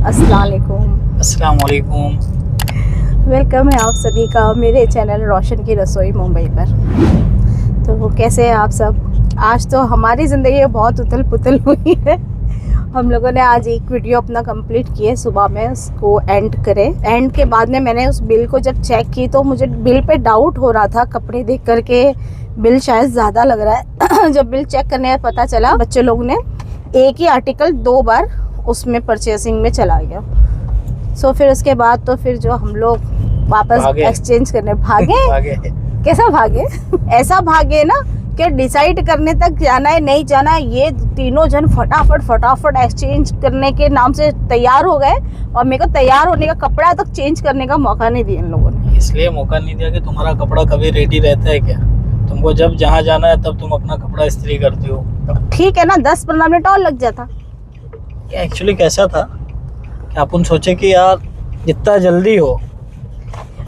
अस्सलाम वालेकुम। वेलकम है आप सभी का मेरे चैनल रोशन की रसोई मुंबई पर। तो कैसे हैं आप सब? आज तो हमारी ज़िंदगी में बहुत उथल पुथल हुई है। हम लोगों ने आज एक वीडियो अपना कंप्लीट किए, सुबह में उसको एंड करे। एंड के बाद में मैंने उस बिल को जब चेक की तो मुझे बिल पे डाउट हो रहा था, कपड़े देख करके बिल शायद ज़्यादा लग रहा है। जब बिल चेक करने में पता चला बच्चे लोग ने एक ही आर्टिकल 2 बार उसमें परचेसिंग में चला गया। सो फिर उसके बाद तो फिर जो हम लोग वापस एक्सचेंज करने भागे। कैसा भागे? ऐसा भागे ना कि डिसाइड करने तक जाना है नहीं जाना है। ये तीनों जन फटाफट एक्सचेंज करने के नाम से तैयार हो गए और मेरे को तैयार होने का कपड़ा तक चेंज करने का मौका नहीं दिया इन लोगों ने। इसलिए मौका नहीं दिया कि तुम्हारा कपड़ा कभी रेडी रहता है क्या? तुमको जब जहाँ जाना है तब तुम अपना कपड़ा इस्त्री करती हो। ठीक है ना, 10-15 मिनट और लग जाता। एक्चुअली कैसा था कि अपन सोचे कि यार जितना जल्दी हो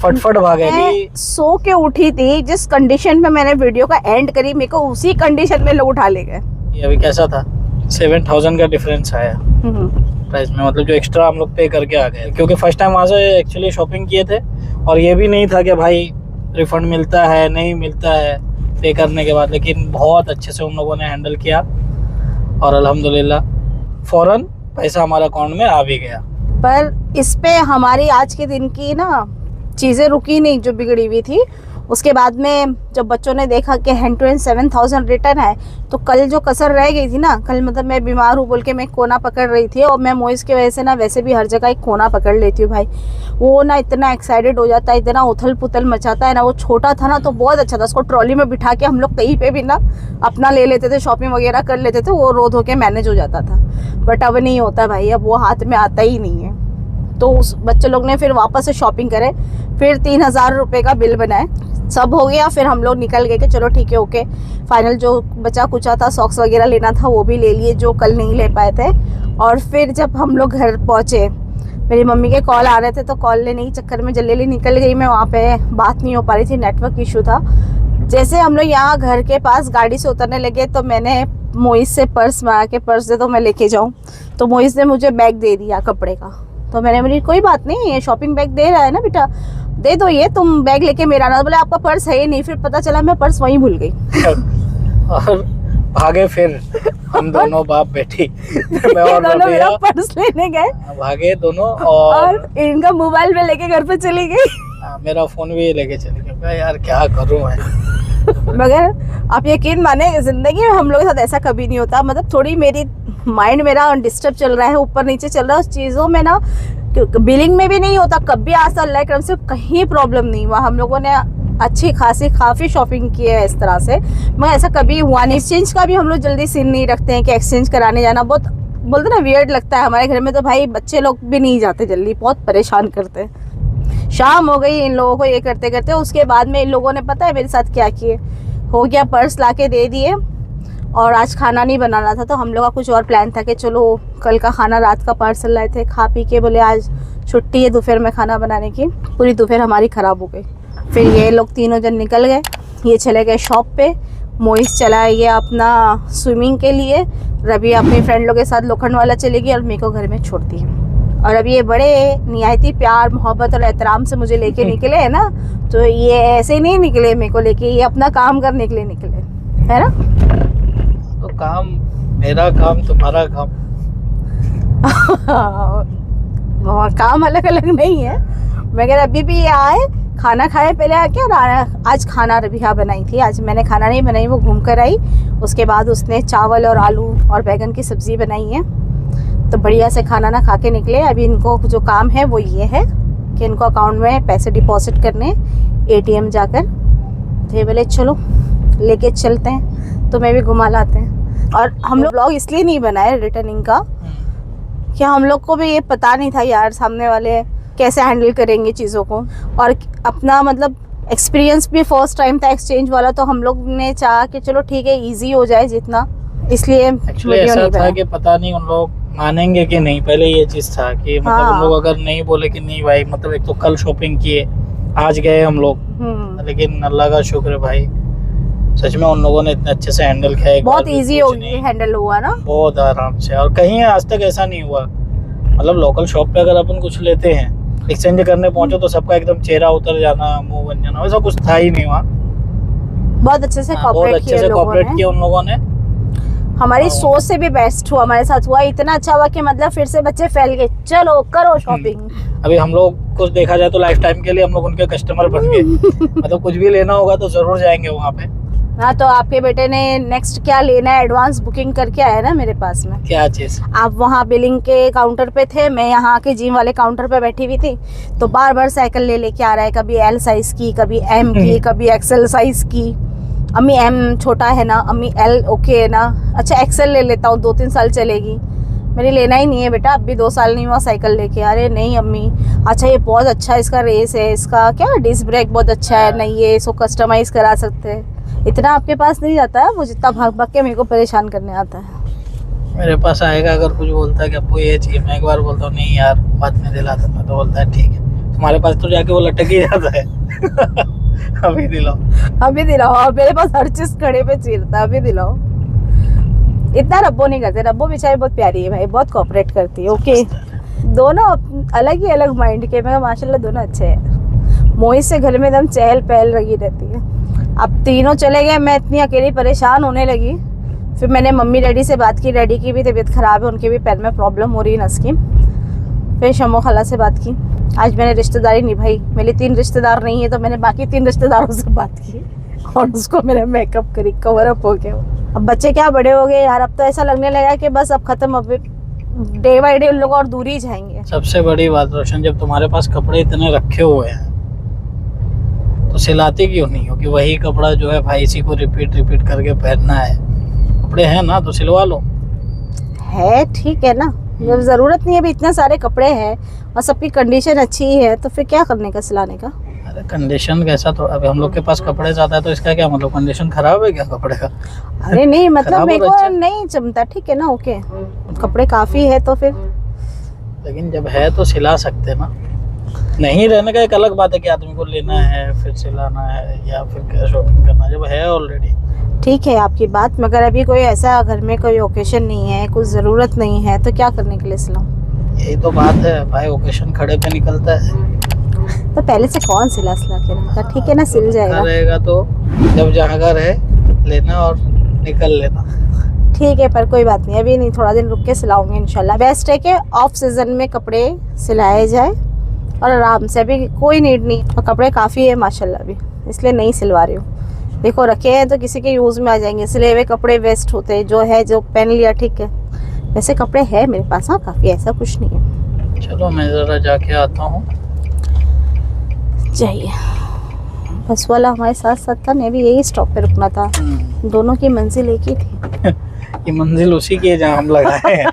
फटफट भागेगी। सो के उठी थी, जिस कंडीशन में मैंने वीडियो का एंड करी मेरे को उसी कंडीशन में लोग उठा ले गए। ये अभी कैसा था, 7,000 का डिफरेंस आया प्राइस में, मतलब जो एक्स्ट्रा हम लोग पे करके आ गए। क्योंकि फर्स्ट टाइम वहाँ से एक्चुअली शॉपिंग किए थे और ये भी नहीं था कि भाई रिफंड मिलता है नहीं मिलता है पे करने के बाद, लेकिन बहुत अच्छे से उन लोगों ने हैंडल किया और अल्हम्दुलिल्लाह फ़ौरन पैसा हमारे अकाउंट में आ भी गया। पर इस पे हमारी आज के दिन की ना चीज़ें रुकी नहीं जो बिगड़ी हुई थी। उसके बाद में जब बच्चों ने देखा कि हैंड टू हैंड 7,000 रिटर्न है तो कल जो कसर रह गई थी ना, कल मतलब मैं बीमार हूँ बोल के मैं कोना पकड़ रही थी और मैं मोइस की वजह से ना वैसे भी हर जगह एक कोना पकड़ लेती हूँ भाई। वो ना इतना एक्साइटेड हो जाता है, इतना उथल पुथल मचाता है ना। वो छोटा था ना तो बहुत अच्छा था, उसको ट्रॉली में बिठा के हम लोग कहीं पे भी ना अपना ले लेते थे, शॉपिंग वगैरह कर लेते थे, वो रो धो के मैनेज हो जाता था। बट अब नहीं होता भाई, अब वो हाथ में आता ही नहीं है। तो उस बच्चे लोग ने फिर वापस से शॉपिंग करे, फिर 3,000 रुपये का बिल बनाए, सब हो गया। फिर हम लोग निकल गए कि चलो ठीक है ओके। फाइनल जो बचा कुचा था, सॉक्स वगैरह लेना था वो भी ले लिए जो कल नहीं ले पाए थे। और फिर जब हम लोग घर पहुँचे, मेरी मम्मी के कॉल आ रहे थे तो कॉल लेने के चक्कर में जल्दी निकल गई मैं। वहाँ पे बात नहीं हो पा रही थी, नेटवर्क इशू था। जैसे हम लोग यहाँ घर के पास गाड़ी से उतरने लगे तो मैंने मोइस से पर्स मांगा के पर्स दे तो मैं लेके जाऊँ, तो मोइस ने मुझे बैग दे दिया कपड़े का। तो मैंने बोली कोई बात नहीं, ये शॉपिंग बैग दे रहा है ना बेटा, दे दो ये, तुम बैग लेके मेरा आना। बोले आपका पर्स है ही नहीं। फिर पता चला मैं पर्स वहीं भूल गई। और भागे फिर हम दोनों बाप बेटी, मैं और मेरा पर्स लेने गए, भागे दोनों और इनका मोबाइल में लेके घर पे चली गई। मेरा फोन भी लेके चली गई। यार क्या करूं मैं। मगर आप यकीन माने जिंदगी में हम लोग के साथ ऐसा कभी नहीं होता। मतलब थोड़ी मेरी माइंड मेरा डिस्टर्ब चल रहा है, ऊपर नीचे चल रहा है, उस चीज़ों में ना बिलिंग में भी नहीं होता कभी। आज तक अल्लाह क्रम से कहीं प्रॉब्लम नहीं हुआ। हम लोगों ने अच्छी खासी काफ़ी शॉपिंग की है इस तरह से, मगर ऐसा कभी हुआ नहीं। एक्सचेंज का भी हम लोग जल्दी सीन नहीं रखते हैं कि एक्सचेंज कराने जाना बहुत बोलते ना वियर्ड लगता है। हमारे घर में तो भाई बच्चे लोग भी नहीं जाते जल्दी, बहुत परेशान करते हैं। शाम हो गई इन लोगों को ये करते करते। उसके बाद में इन लोगों ने पता है मेरे साथ क्या किए, हो गया पर्स ला के दे दिए और आज खाना नहीं बनाना था तो हम लोग का कुछ और प्लान था कि चलो कल का खाना रात का पार्सल लाए थे, खा पी के बोले आज छुट्टी है दोपहर में खाना बनाने की। पूरी दोपहर हमारी ख़राब हो गई। फिर ये लोग तीनों जन निकल गए, ये चले गए शॉप पे, मोइस चला गया अपना स्विमिंग के लिए, रवि अपनी फ्रेंड लोग के साथ लोखंड वाला चली गई और मेरे को घर में छोड़ दी। और अब ये बड़े निहायती प्यार मोहब्बत और एहतराम से मुझे लेके निकले है ना, तो ये ऐसे नहीं निकले मेरे को लेके, ये अपना काम करने के लिए निकले है ना। तो काम मेरा काम तुम्हारा काम काम अलग अलग नहीं है, मगर अभी भी ये आए खाना खाए पहले आके। और आज खाना रबिया बनाई थी, आज मैंने खाना नहीं बनाई, वो घूम कर आई। उसके बाद उसने चावल और आलू और बैगन की सब्ज़ी बनाई है, तो बढ़िया से खाना ना खा के निकले। अभी इनको जो काम है वो ये है कि इनको अकाउंट में पैसे डिपॉजिट करने ATM जाकर। थे बोले चलो लेके चलते हैं, तो मैं भी घुमा लाते हैं। और हम लोग ब्लॉग इसलिए नहीं बनाए रिटर्निंग का कि हम लोग को भी ये पता नहीं था यार सामने वाले कैसे हैंडल करेंगे चीज़ों को, और अपना मतलब एक्सपीरियंस भी फर्स्ट टाइम था एक्सचेंज वाला, तो हम लोग ने चाहा कि चलो ठीक है इजी हो जाए जितना, इसलिए ऐसा था कि पता नहीं उन लोग मानेंगे कि नहीं। पहले ये चीज़ था कि मतलब उन लोग अगर नहीं बोले कि नहीं भाई, मतलब एक तो कल शॉपिंग किए आज गए हम लोग, लेकिन अल्लाह का शुक्र है भाई सच में उन लोगों ने इतने अच्छे से हैंडल किया। बहुत इजी हो गई, हैंडल हुआ ना बहुत आराम से, और कहीं आज तक ऐसा नहीं हुआ। मतलब लोकल शॉप पे अगर अपन कुछ लेते हैं, एक्सचेंज करने पहुंचो तो सबका एकदम चेहरा उतर जाना, मुंह बन जाना, वैसा कुछ था ही नहीं वहाँ। बहुत अच्छे से बहुत कॉपरेट अच्छे से कॉपरेट किया उन लोगों ने। हमारी सोच से भी बेस्ट हुआ, हमारे साथ हुआ इतना अच्छा हुआ कि मतलब फिर से बच्चे फैल गए, चलो करो शॉपिंग। अभी हम लोग कुछ देखा जाए तो लाइफ टाइम के लिए हम लोग उनके कस्टमर बन गए। मतलब कुछ भी लेना होगा तो जरूर जाएंगे वहाँ पे। हाँ, तो आपके बेटे ने नेक्स्ट क्या लेना है एडवांस बुकिंग करके आया ना मेरे पास में। क्या चीज? आप वहाँ बिलिंग के काउंटर पे थे, मैं यहाँ के जिम वाले काउंटर पे बैठी हुई थी, तो बार बार साइकिल ले लेके आ रहा है, कभी एल साइज की, कभी एम की, कभी एक्सएल साइज की। अम्मी एम छोटा है ना, अम्मी एल ओके है ना, अच्छा एक्सएल ले लेता हूँ, 2-3 साल चलेगी। मेरी लेना ही नहीं है बेटा, अब भी 2 साल नहीं हुआ साइकिल लेके। अरे नहीं अम्मी, अच्छा ये बहुत अच्छा इसका रेस है, इसका क्या डिस्क ब्रेक बहुत अच्छा है, नहीं ये इसको कस्टमाइज करा सकते हैं। इतना आपके पास नहीं जाता है, वो जितना भाग भाग के मेरे को परेशान करने आता है। मेरे पास आएगा अगर कुछ बोलता है कि आपको ये चाहिए, मैं एक बार बोलता हूँ नहीं यार बाद में दिला दूंगा, तो बोलता है ठीक है। तुम्हारे पास तो जाके वो लटक ही जाता है। अभी दिलाओ, अभी दिलाओ। अब मेरे पास हर चीज खड़े पे चीरता है, अभी दिलाओ। इतना रब्बो नहीं करते, रब्बो बेचारी बहुत प्यारी है भाई, बहुत कोऑपरेट करती है। ओके, दोनों अलग ही अलग माइंड के, मगर माशाल्लाह दोनों अच्छे हैं। मोहित से घर में एकदम चहल पहल लगी रहती है। अब तीनों चले गए, मैं इतनी अकेली परेशान होने लगी। फिर मैंने मम्मी डैडी से बात की, डैडी की भी तबीयत ख़राब है, उनके भी पैर में प्रॉब्लम हो रही है नस की। फिर शम्मो खाला से बात की, आज मैंने रिश्तेदारी निभाई। मेरे 3 रिश्तेदार नहीं है तो मैंने बाकी 3 रिश्तेदारों से बात की और उसको मेरा मेकअप करी, कवर अप हो गया। अब बच्चे क्या बड़े हो गए यार, अब तो ऐसा लगने लगा कि बस अब खत्म, अब डे बाई डे उन लोग और दूर ही जाएंगे। सबसे बड़ी बात रोशन, जब तुम्हारे पास कपड़े इतने रखे हुए हैं तो सिलाती क्यों नहीं हो कि वही कपड़ा जो है भाई इसी को रिपीट करके पहनना है। कपड़े हैं ना तो सिलवा लो। है ठीक है ना, जब ज़रूरत नहीं है, अभी इतने सारे कपड़े हैं और सबकी कंडीशन अच्छी है, तो फिर क्या करने का सिलाने का। अरे कंडीशन कैसा, तो अभी हम लोग के पास कपड़े ज़्यादा है तो इसका क्या मतलब, कंडीशन खराब है क्या कपड़े का? अरे नहीं मतलब खराब मेरे और को अच्छा। नहीं जमता, ठीक है ना, ओके कपड़े काफ़ी है तो फिर। लेकिन जब है तो सिला सकते ना। नहीं रहने का एक अलग बात है कि आदमी को लेना है फिर सिलाना है या फिर शॉपिंग करना, जब है ऑलरेडी। ठीक है आपकी बात, मगर अभी कोई ऐसा घर में कोई ओकेशन नहीं है, कुछ ज़रूरत नहीं है, तो क्या करने के लिए सिलाऊं। यही तो बात है भाई, ओकेशन खड़े पे निकलता है। तो पहले से कौन सिला के रखता, ठीक है ना, सिल जाएगा। रहेगा तो जब जहाँ का रहे लेना और निकल लेना। ठीक है, पर कोई बात नहीं, अभी नहीं, थोड़ा दिन रुक के सिलाऊंगी इंशाल्लाह। बेस्ट है कि ऑफ सीजन में कपड़े सिलाए जाए और आराम से, अभी कोई नीड नहीं, और कपड़े काफ़ी है माशाल्लाह अभी, इसलिए नहीं सिलवा रही हूँ। देखो रखे हैं तो किसी के यूज़ में आ जाएंगे, सिले हुए कपड़े वेस्ट होते हैं, जो है जो पहन लिया ठीक है। वैसे कपड़े है मेरे पास, हाँ काफ़ी, ऐसा कुछ नहीं है। चलो मैं ज़रा जाके आता हूँ। जाइए, बस वाला हमारे साथ साथ था, मैं भी यही स्टॉप पे रुकना था, दोनों की मंजिल एक ही थी। ये मंजिल उसी की है जहाँ हम लगाए हैं।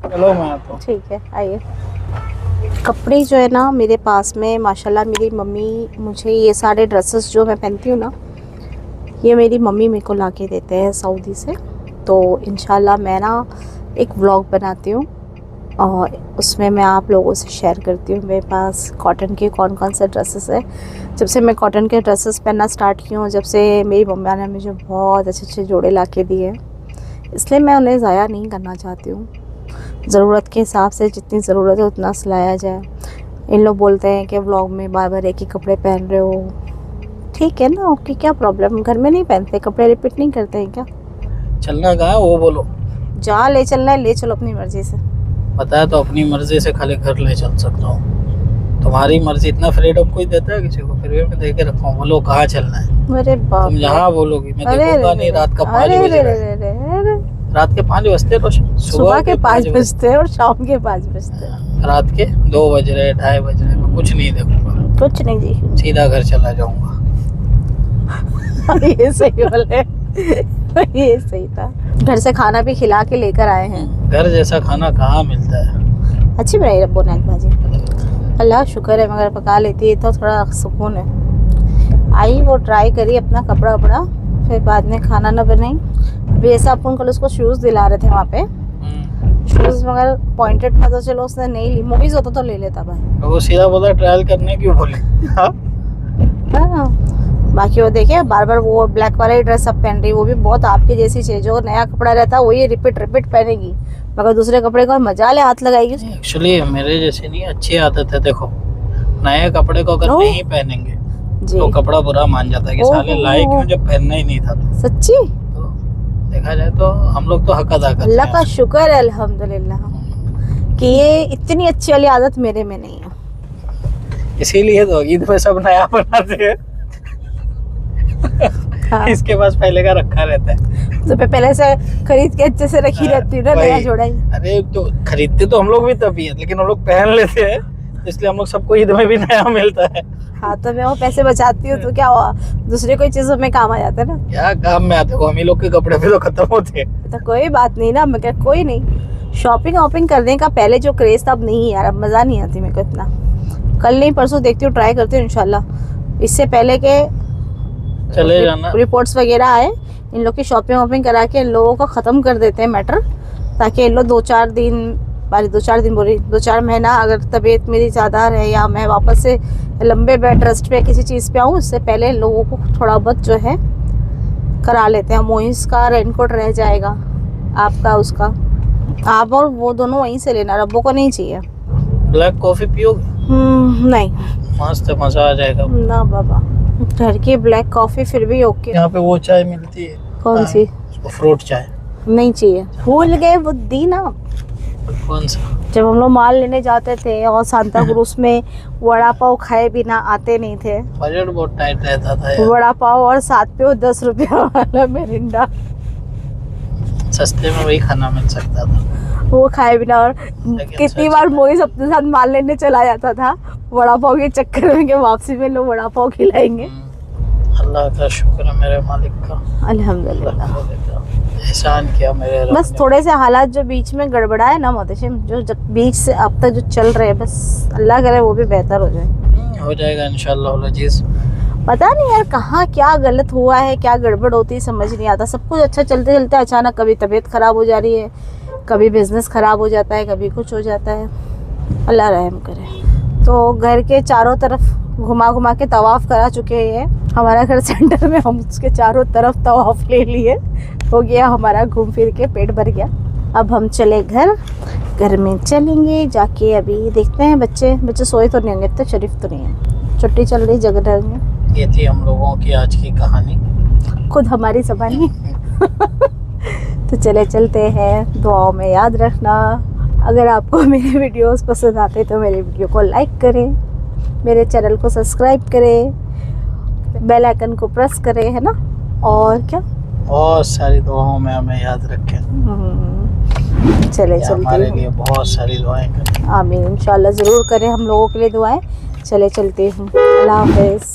चलो मैं आता हूँ। ठीक है आइए। कपड़े जो है ना मेरे पास में माशाल्लाह, मेरी मम्मी मुझे ये सारे ड्रेसेस जो मैं पहनती हूँ ना, ये मेरी मम्मी मेरे को ला के देते हैं सऊदी से। तो इंशाल्लाह मैं ना एक व्लॉग बनाती हूँ और उसमें मैं आप लोगों से शेयर करती हूँ मेरे पास कॉटन के कौन कौन से ड्रेसेस है। जब से मैं कॉटन के ड्रेसेस पहनना स्टार्ट की हूँ, जब से मेरी मम्मा ने मुझे बहुत अच्छे अच्छे जोड़े ला के दिए, इसलिए मैं उन्हें ज़ाया नहीं करना चाहती हूँ। ज़रूरत के हिसाब से जितनी ज़रूरत है उतना सिलाया जाए। इन लोग बोलते हैं कि व्लॉग में बार बार एक ही कपड़े पहन रहे हो, ठीक है ना, ओके क्या प्रॉब्लम, घर में नहीं पहनते कपड़े, रिपीट नहीं करते हैं क्या। चलना कहाँ है वो बोलो। जहाँ ले चलना है ले चलो अपनी मर्जी से। पता है तो अपनी मर्जी से खाली घर ले चल सकता हूँ, तुम्हारी मर्जी, इतना फ्रीडम कोई देता है किसी को। फिर भी मैं दे के रखा हूँ, बोलो कहाँ चलना है। अरे बाप, तुम जहाँ बोलोगी मैं देखूंगा नहीं। रात का 5 बजे, रात के 5 बजते तो सुबह के 5 बजते और शाम के 5 बजते, रात के 2 बज रहे, 2:30 बज रहे, मैं कुछ नहीं देखूंगा, कुछ नहीं जी, सीधा घर चला जाऊंगा। ये सही बोले, ये सही था। घर से खाना भी खिला के लेकर आए हैं। घर जैसा खाना कहाँ मिलता है। अच्छी बनाई रब्बो ने भाजी, अल्लाह शुक्र है, मगर पका लेती है तो थोड़ा सुकून है। आई वो ट्राई करी अपना कपड़ा वपड़ा, फिर बाद में खाना ना बनाई। अभी ऐसा अपन कल उसको शूज़ दिला रहे थे वहाँ पे, शूज़ मगर पॉइंटेड था तो चलो उसने नहीं ली, मूवीज होता तो ले लेता भाई। वो सीधा बोला ट्रायल करने क्यों बोले। हाँ, बाकी वो देखिए बार बार वो ब्लैक वाला ही ड्रेस अब पहन रही, वो भी बहुत आपकी जैसी चीज़, जो नया कपड़ा रहता है वही रिपीट पहनेगी, मगर दूसरे कपड़े का मजा ले हाथ लगाएगी। एक्चुअली मेरे जैसे नहीं अच्छी आदत है, देखो नए कपड़े को अगर ओह। नहीं पहनेंगे जी तो कपड़ा बुरा मान जाता है कि ओह, साले लाए क्यों जब पहनना ही नहीं था। सच्ची तो देखा जाए तो हम लोग तो हक अदा करते अल्लाह का हैं। शुक्र है अल्हम्दुलिल्लाह कि ये इतनी अच्छी वाली आदत मेरे में नहीं है। इसीलिए तो ईद में सब नया बनाते हैं। हाँ। इसके पास पहले का रखा रहता है। तो मैं पहले से खरीद के अच्छे से रखी रहती हूँ ना वही। नया जोड़ा ही। अरे तो खरीदते तो हम लोग भी तभी है, लेकिन हम लोग पहन लेते हैं, तो इसलिए हम लोग सबको ईद में भी नया मिलता है। हाँ तो मैं वो पैसे बचाती हूँ तो क्या हुआ, दूसरे कोई चीजों में काम आ जाता है ना। क्या काम में आते हो, हम ही लोग के कपड़े भी तो खत्म होते हैं। तो कोई बात नहीं ना, मैं क्या कोई नहीं। शॉपिंग वॉपिंग करने का पहले जो क्रेज था अब नहीं यार, अब मज़ा नहीं आती मेरे को इतना। कल नहीं परसों देखती हूँ, ट्राई करती हूँ इंशाल्लाह। इससे पहले के चले जाना। रिपोर्ट्स वगैरह आए, इन लोग की शॉपिंग वॉपिंग करा के इन लोगों का ख़त्म कर देते हैं मैटर, ताकि इन लोग 2-4 दिन बोली 2-4 महीना अगर तबीयत मेरी ज़्यादा रहे या मैं वापस से लंबे बेड रेस्ट पे किसी चीज़ पे आऊँ, उससे पहले लोगों को थोड़ा बहुत जो है करा लेते हैं। मोइस का रेनकोट रह जाएगा आपका, उसका आप और वो दोनों वहीं से लेना, रब्बो को नहीं चाहिए। ब्लैक कॉफी पियोगे? नहीं मस्त मजा आ जाएगा। ना बाबा, घर की ब्लैक कॉफ़ी फिर भी ओके। यहाँ पे वो चाय मिलती है। कौन सी? फ्रूट चाय। नहीं चाहिए, भूल गए वो दी ना। कौन सा? जब हम लोग माल लेने जाते थे और सांता क्रूज में वड़ा पाव खाए बिना आते नहीं थे। बजट बहुत टाइट रहता था यार। वड़ा पाव और साथ पे वो 10 रुपया वाला मिरिंडा, सस्ते में वही खाना मिल सकता था। वो खाए बिना। और कितनी बार मोहित अपने साथ माल लेने चला जाता था वड़ा पाव के चक्कर में, कि वापसी में लोग वड़ा पाव खिलाएंगे। अल्लाह का शुक्र है मेरे मालिक का, अल्हम्दुलिल्लाह। एहसान किया मेरे रब बस ने। थोड़े से हालात जो बीच में गड़बड़ाए ना मोहतशिम, जो जब बीच से अब तक जो चल रहे हैं, बस अल्लाह करे वो भी बेहतर हो जाए। हो जाएगा इंशाल्लाह अजीज। पता नहीं यार कहाँ क्या गलत हुआ है, क्या गड़बड़ होती है, समझ नहीं आता। सब कुछ अच्छा चलते चलते अचानक कभी तबीयत ख़राब हो जा रही है, कभी बिजनेस ख़राब हो जाता है, कभी कुछ हो जाता है। अल्लाह रहम करे। तो घर के चारों तरफ घुमा घुमा के तवाफ़ करा चुके हैं। हमारा घर सेंटर में, हम उसके चारों तरफ तवाफ़ ले लिए, हो गया हमारा घूम फिर के पेट भर गया। अब हम चले घर में चलेंगे जाके। अभी देखते हैं बच्चे सोए तो नहीं होंगे, तो शरीफ तो नहीं है, छुट्टी चल रही जग रहे होंगे। ये थी हम लोगों की आज की कहानी, खुद हमारी ज़बानी। तो चलते हैं, दुआओं में याद रखना। अगर आपको मेरे वीडियोस पसंद आते तो मेरे वीडियो को लाइक करें, मेरे चैनल को सब्सक्राइब करें, बेल आइकन को प्रेस करें, है ना। और क्या, बहुत सारी दुआओं में हमें याद रखें। चले हमारे चलते लिए बहुत सारी दुआएं करें। आमीन, इंशाल्लाह ज़रूर करें हम लोगों के लिए दुआएं। चलते हूँ। अल्लाह हाफ़िज़।